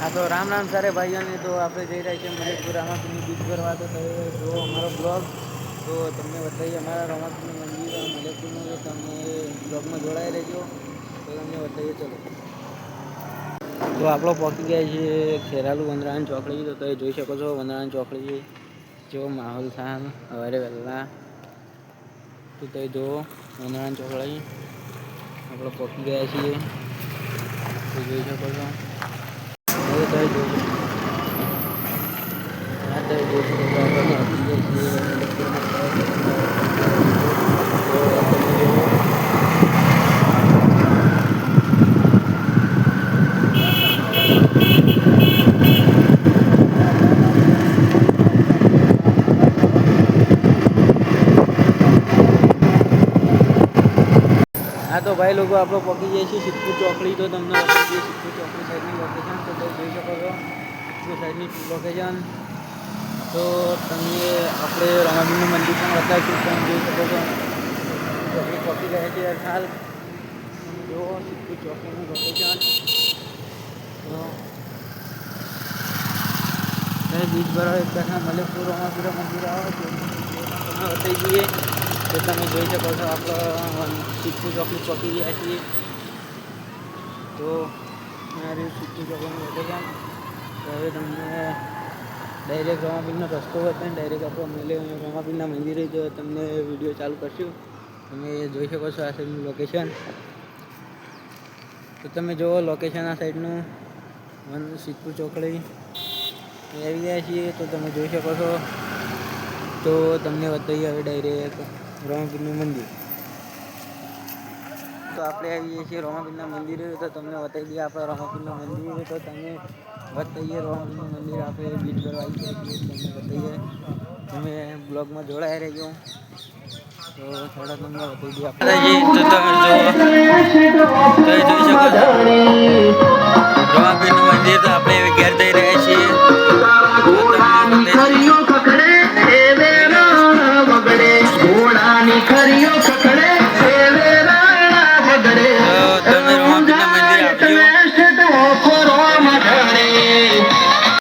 हाँ तो राम राम सारे भाइयों ने तो आप जई रहे हैं मलेकपुर रामापीर बीच करवा तो जो हमारो ब्लॉग तो तमने बताइए हमारा रामापीर मंदिर मलेकपुर में तो तमने ब्लॉग में जोड़ाई रहो तो तमने बताइए। चलो तो आप पहुँची गया है खेरालू वंदरान चौकड़ी तो જોઈ શકો છો વંદરાન ચોકડી जो माहौल था सवारे वहेला तो जो वंदरान ચોકડી आप पहुँची गया छे तो જોઈ શકો છો हाँ तो भाई लोग आप पहुँची जाए सिद्धपुर चौकड़ी तो तमने बताइए सिद्धपुर चौकड़ी साइड लोकेशन तो જોઈ શકો છો सिद्धपुर साइड लोकेशन तो तमने अपने रामापीर मंदिर पर बताइए તમે જોઈ શકો છો ચોકડી પહોંચી ગયા છે હાલ જો સિદ્ધપુર ચોકડીનું લોકેશન તો બીચ પર એક બેઠા મલેકપુર રામાપીર મંદિર આવે તો તમે બતાવી દઈએ તો તમે જોઈ શકો છો આપણે સિદ્ધપુર ચોકડી પહોંચી ગયા છીએ તો મારી સિદ્ધપુર ચોકડીનું લોકેશન તો હવે તમને ડાયરેક્ટ રામાપીરનો રસ્તો બતાવીને ડાયરેક્ટ આપણે રામાપીરના મંદિરે જ તમને વિડીયો ચાલુ કરશું। તમે જોઈ શકો છો આ સાઈડનું લોકેશન તો તમે જુઓ લોકેશન આ સાઈડનું સિદ્ધપુર ચોકડી આવી ગયા છીએ તો તમે જોઈ શકો છો તો તમને બતાવીએ હવે ડાયરેક્ટ રામાપીરનું મંદિર તો આપણે આવીએ છીએ રામાપીરના મંદિરે તો તમને બતાવી દઈએ આપણા રામાપીરના મંદિરે તો તમે બતાવીએ રામાપીરનું મંદિર આપણે બીચ પર આવી ગયા છીએ તમને બતાવીએ તમે બ્લોગમાં જોડાઈ રહેજો તો થોડા તમને બતાવી દઈએ આપણે તો તમે જોઈ શકો છો રામાપીરનું મંદિર તો આપણે ઘેર જઈ રહ્યા છીએ ઘોડાની ખરીઓ પકડે